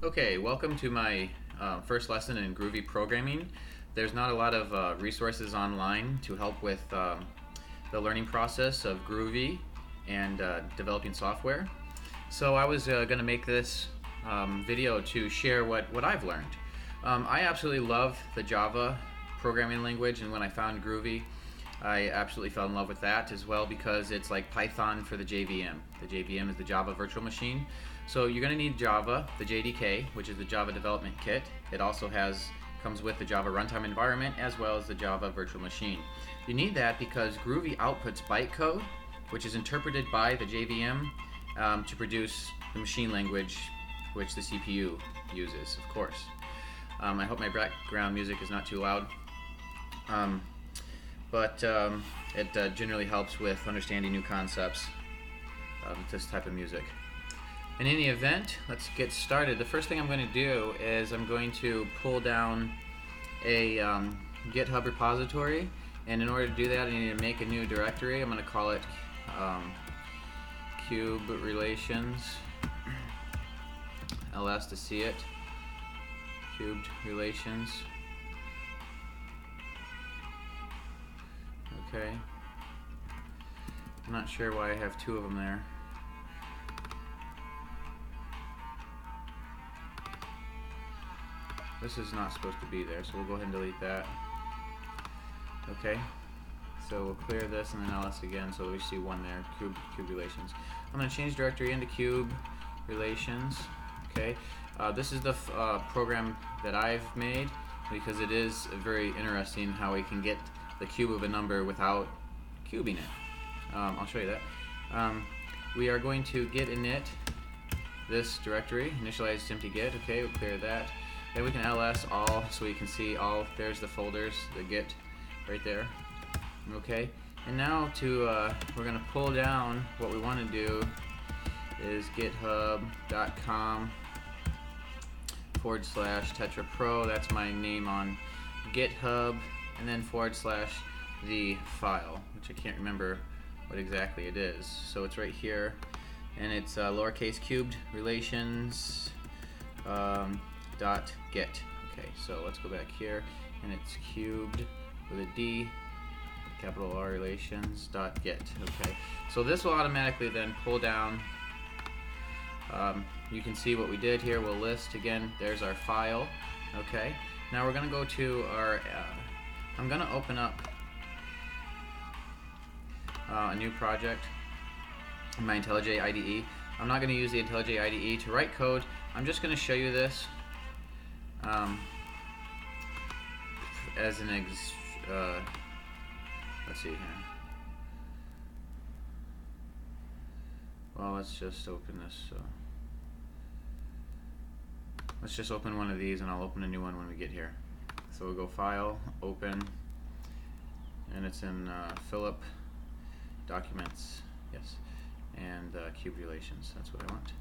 Okay, welcome to my first lesson in Groovy programming. There's not a lot of resources online to help with the learning process of Groovy and developing software. So I was going to make this video to share what I've learned. I absolutely love the Java programming language, and when I found Groovy, I absolutely fell in love with that as well because it's like Python for the JVM. The JVM is the Java Virtual Machine. So you're going to need Java, the JDK, which is the Java Development Kit. It also comes with the Java Runtime Environment as well as the Java Virtual Machine. You need that because Groovy outputs bytecode, which is interpreted by the JVM to produce the machine language which the CPU uses, of course. I hope my background music is not too loud. But it generally helps with understanding new concepts of this type of music. In any event, let's get started. The first thing I'm going to do is I'm going to pull down a GitHub repository, and in order to do that I need to make a new directory. I'm going to call it Cube Relations ls to see it. Cubed Relations. Okay. I'm not sure why I have two of them there. This is not supposed to be there, so we'll go ahead and delete that. Okay. So we'll clear this and then ls again, so we see one there. Cube Relations. I'm going to change directory into Cube Relations. Okay. This is the program that I've made because it is very interesting how we can get the cube of a number without cubing it. I'll show you that. We are going to git init this directory, initialize empty git. Okay, we'll clear that. Then we can ls all, so we can see all. There's the folders, the git right there. Okay, and now we're going to pull down. What we want to do is github.com /Tetra Pro. That's my name on GitHub. And then / the file, which I can't remember what exactly it is. So it's right here, and it's lowercase cubed relations .get. Okay, so let's go back here, and it's cubed with a D, capital R relations .get. Okay, so this will automatically then pull down. You can see what we did here. We'll list again. There's our file. Okay, now we're going to go to our I'm going to open up a new project in my IntelliJ IDE. I'm not going to use the IntelliJ IDE to write code. I'm just going to show you this as an let's see here. Well, let's just open this. Let's just open one of these, and I'll open a new one when we get here. So we'll go File, Open, and it's in Philip, Documents, yes, and Cube Relations. That's what I want.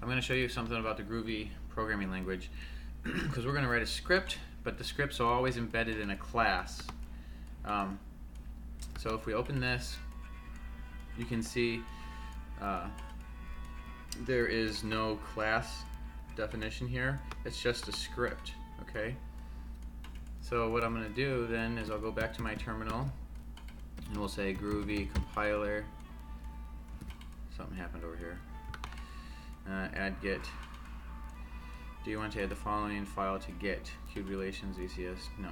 I'm going to show you something about the Groovy programming language because we're going to write a script, but the scripts are always embedded in a class. So if we open this, you can see there is no class definition here. It's just a script, okay? So what I'm going to do then is I'll go back to my terminal and we'll say Groovy compiler. Something happened over here. Add git. Do you want to add the following file to git? Cube Relations ECS? No.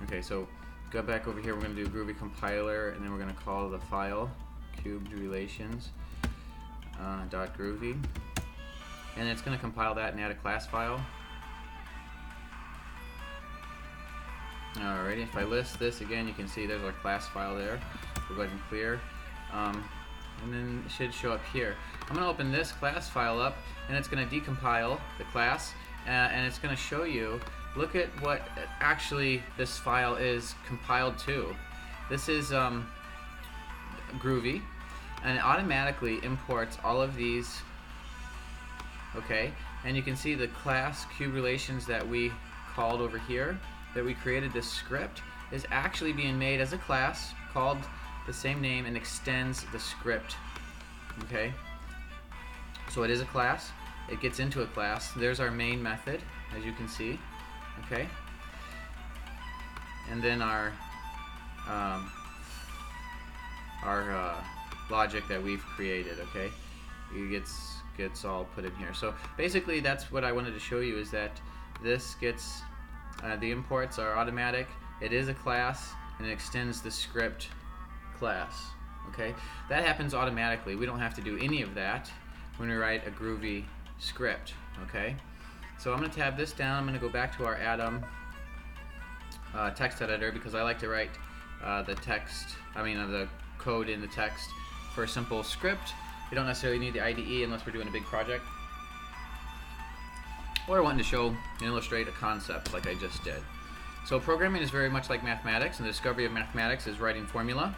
Okay, so go back over here. We're going to do Groovy compiler, and then we're going to call the file cubed relations .groovy. And it's going to compile that and add a class file. Alrighty, if I list this again, you can see there's our class file there. We'll go ahead and clear. And then it should show up here. I'm going to open this class file up, and it's going to decompile the class, and it's going to show you, look at what actually this file is compiled to. This is Groovy, and it automatically imports all of these. Okay, and you can see the class cube relations that we called over here, that we created this script, is actually being made as a class called the same name and extends the script. Okay, so it is a class. it gets into a class. There's our main method, as you can see. Okay, and then our logic that we've created. Okay, it gets all put in here. So basically, that's what I wanted to show you, is that this gets the imports are automatic. It is a class, and it extends the script class. Okay, that happens automatically. We don't have to do any of that when we write a Groovy script. Okay, so I'm going to tab this down. I'm going to go back to our Atom text editor, because I like to write the code in the text for a simple script. We don't necessarily need the IDE unless we're doing a big project, or wanting to show and illustrate a concept like I just did. So programming is very much like mathematics, and the discovery of mathematics is writing formula.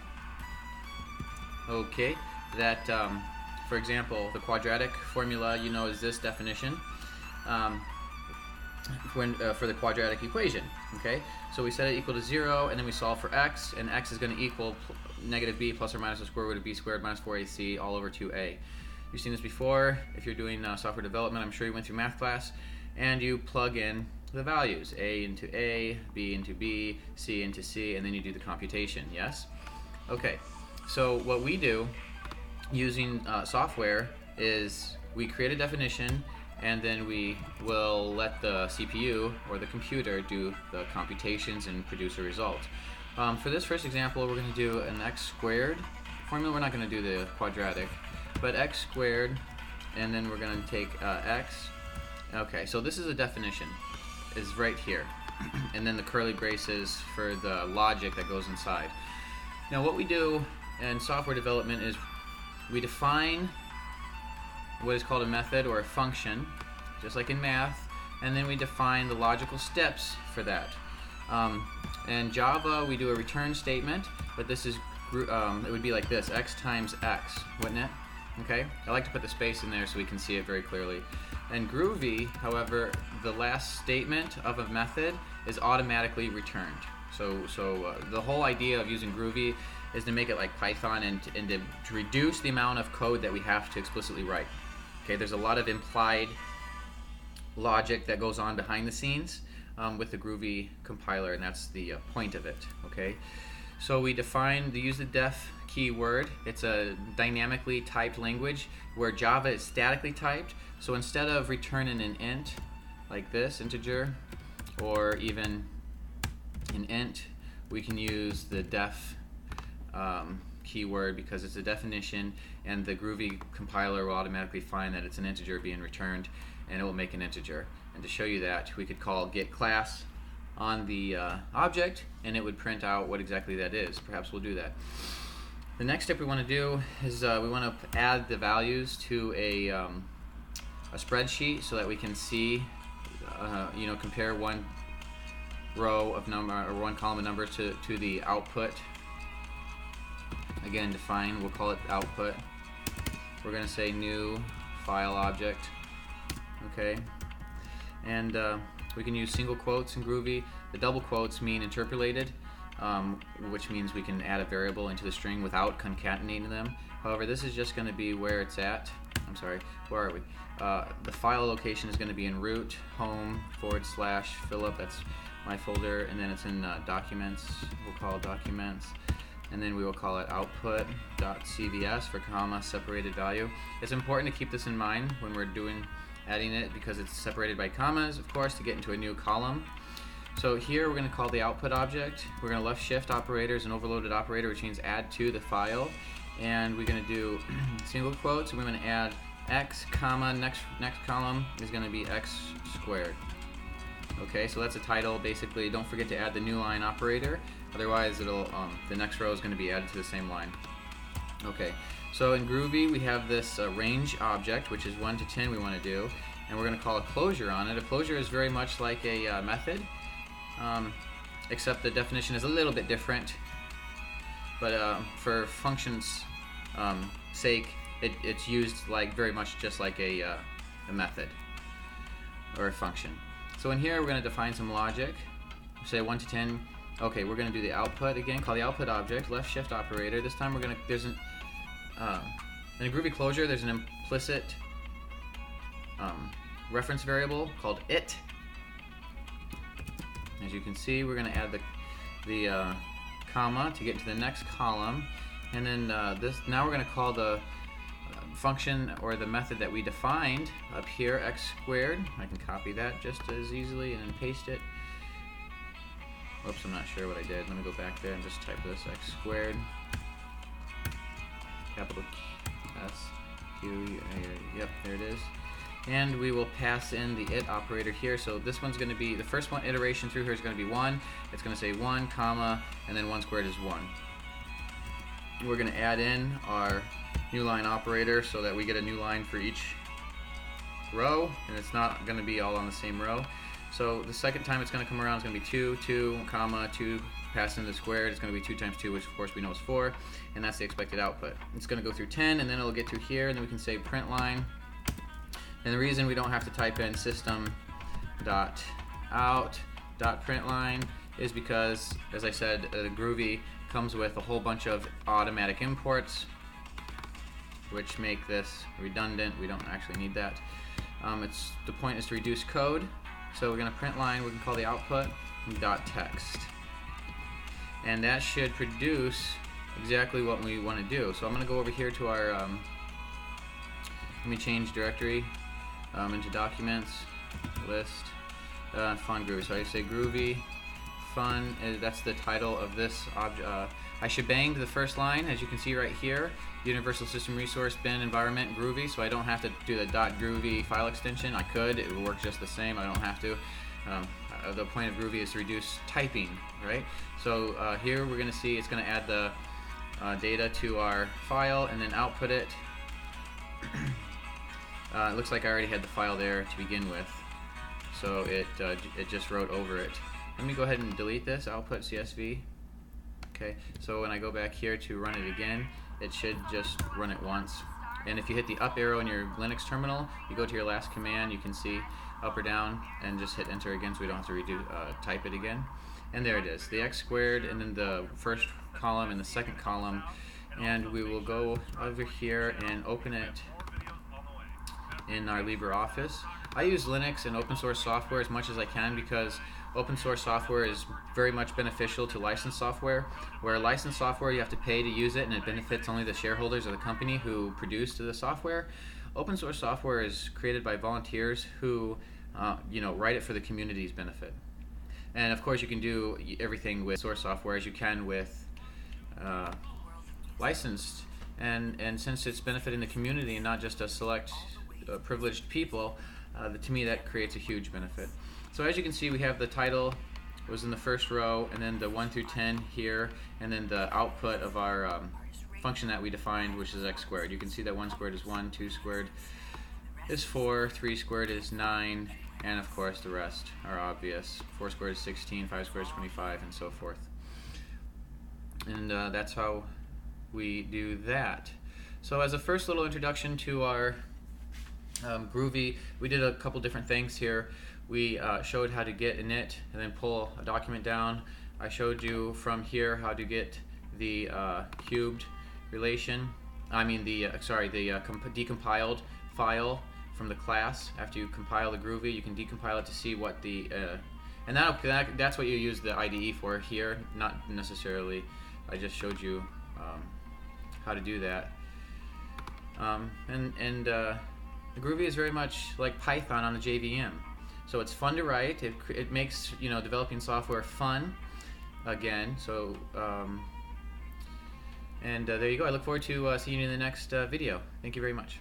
Okay, that for example, the quadratic formula, is this definition for the quadratic equation. Okay, so we set it equal to 0, and then we solve for x, and x is going to equal negative b plus or minus the square root of b squared minus 4ac all over 2a. You've seen this before. If you're doing software development, I'm sure you went through math class, and you plug in the values, a into a, b into b, c into c, and then you do the computation. Yes? Okay, so what we do using software is we create a definition, and then we will let the CPU or the computer do the computations and produce a result. For this first example, we're going to do an x squared formula. We're not going to do the quadratic, but x squared, and then we're going to take x. Okay, so this is a definition, is right here, and then the curly braces for the logic that goes inside. Now what we do in software development is we define what is called a method or a function, just like in math, and then we define the logical steps for that. In Java, we do a return statement, but this is it would be like this: x times x, wouldn't it? Okay, I like to put the space in there so we can see it very clearly. In Groovy, however, the last statement of a method is automatically returned. So the whole idea of using Groovy is to make it like Python and to reduce the amount of code that we have to explicitly write. Okay, there's a lot of implied logic that goes on behind the scenes with the Groovy compiler, and that's the point of it. Okay, so we use the def keyword. It's a dynamically typed language, where Java is statically typed. So instead of returning an int like this, integer, or even an int, we can use the def keyword, because it's a definition, and the Groovy compiler will automatically find that it's an integer being returned, and it will make an integer. And to show you that, we could call get class on the object, and it would print out what exactly that is. Perhaps we'll do that. The next step we want to do is we want to add the values to a spreadsheet, so that we can see, compare one row of number or one column of numbers to the output. Again, define, we'll call it output. We're going to say new file object. Okay, and we can use single quotes in Groovy. The double quotes mean interpolated, which means we can add a variable into the string without concatenating them. However, this is just going to be where it's at. I'm sorry, where are we? The file location is going to be in root, home, / Philip, that's my folder, and then it's in documents. We'll call it documents, and then we will call it output.cvs for comma separated value. It's important to keep this in mind when we're adding it, because it's separated by commas, of course, to get into a new column. So here we're going to call the output object. We're going to left shift operator is an overloaded operator, which means add to the file, and we're going to do single quotes, and we're going to add x comma next column is going to be x squared. Okay, so that's a title. Basically, don't forget to add the new line operator, otherwise it'll the next row is going to be added to the same line. Okay, so in Groovy we have this range object, which is 1 to 10 we want to do, and we're going to call a closure on it. A closure is very much like a method, except the definition is a little bit different, but for functions sake, it's used like very much just like a method or a function. So in here we're going to define some logic. Say 1 to 10. Okay, we're going to do the output again. Call the output object left shift operator. This time we're going to, in a Groovy closure there's an implicit reference variable called it. As you can see, we're going to add the comma to get to the next column, and then now we're going to call the function or the method that we defined up here, x squared. I can copy that just as easily and then paste it. Oops, I'm not sure what I did. Let me go back there and just type this, x squared, capital S, Q, yep, there it is. And we will pass in the it operator here. So this one's going to be, the first one iteration through here is going to be 1. It's going to say 1, comma, and then 1 squared is 1. We're going to add in our new line operator so that we get a new line for each row, and it's not going to be all on the same row. So the second time it's going to come around, it's going to be 2, 2, comma, 2, pass in the squared. It's going to be 2 times 2, which of course we know is 4, and that's the expected output. It's going to go through 10, and then it'll get through here, and then we can say print line. And the reason we don't have to type in system.out.println is because, as I said, Groovy comes with a whole bunch of automatic imports, which make this redundant. We don't actually need that. The point is to reduce code. So we're going to print line, we can call the output .text. And that should produce exactly what we want to do. So I'm going to go over here to our, let me change directory into documents, list, fun Groovy. So I say Groovy, fun, that's the title of this object. I shebanged the first line, as you can see right here, Universal System Resource bin environment Groovy, so I don't have to do the .groovy file extension. I could, it would work just the same, I don't have to. The point of Groovy is to reduce typing, right? So here we're going to see it's going to add the data to our file and then output it. It looks like I already had the file there to begin with, so it just wrote over it. Let me go ahead and delete this, output CSV. Okay, so when I go back here to run it again, it should just run it once. And if you hit the up arrow in your Linux terminal, you go to your last command, you can see up or down, and just hit enter again so we don't have to type it again. And there it is, the x squared, and then the first column and the second column. And we will go over here and open it in our LibreOffice. I use Linux and open source software as much as I can because open source software is very much beneficial to licensed software, where licensed software you have to pay to use it and it benefits only the shareholders of the company who produced the software. Open source software is created by volunteers who write it for the community's benefit. And of course you can do everything with source software as you can with licensed, and since it's benefiting the community and not just a select privileged people, to me that creates a huge benefit. So as you can see, we have the title was in the first row, and then the 1 through 10 here, and then the output of our function that we defined, which is x squared. You can see that 1 squared is 1, 2 squared is 4, 3 squared is 9, and of course the rest are obvious. 4 squared is 16, 5 squared is 25, and so forth. And that's how we do that. So as a first little introduction to our Groovy, we did a couple different things here. We showed how to get init and then pull a document down. I showed you from here how to get the cubed relation. Decompiled file from the class. After you compile the Groovy, you can decompile it to see what the and that's what you use the IDE for here. Not necessarily. I just showed you how to do that. Groovy is very much like Python on the JVM. So it's fun to write. It makes developing software fun again. So there you go. I look forward to seeing you in the next video. Thank you very much.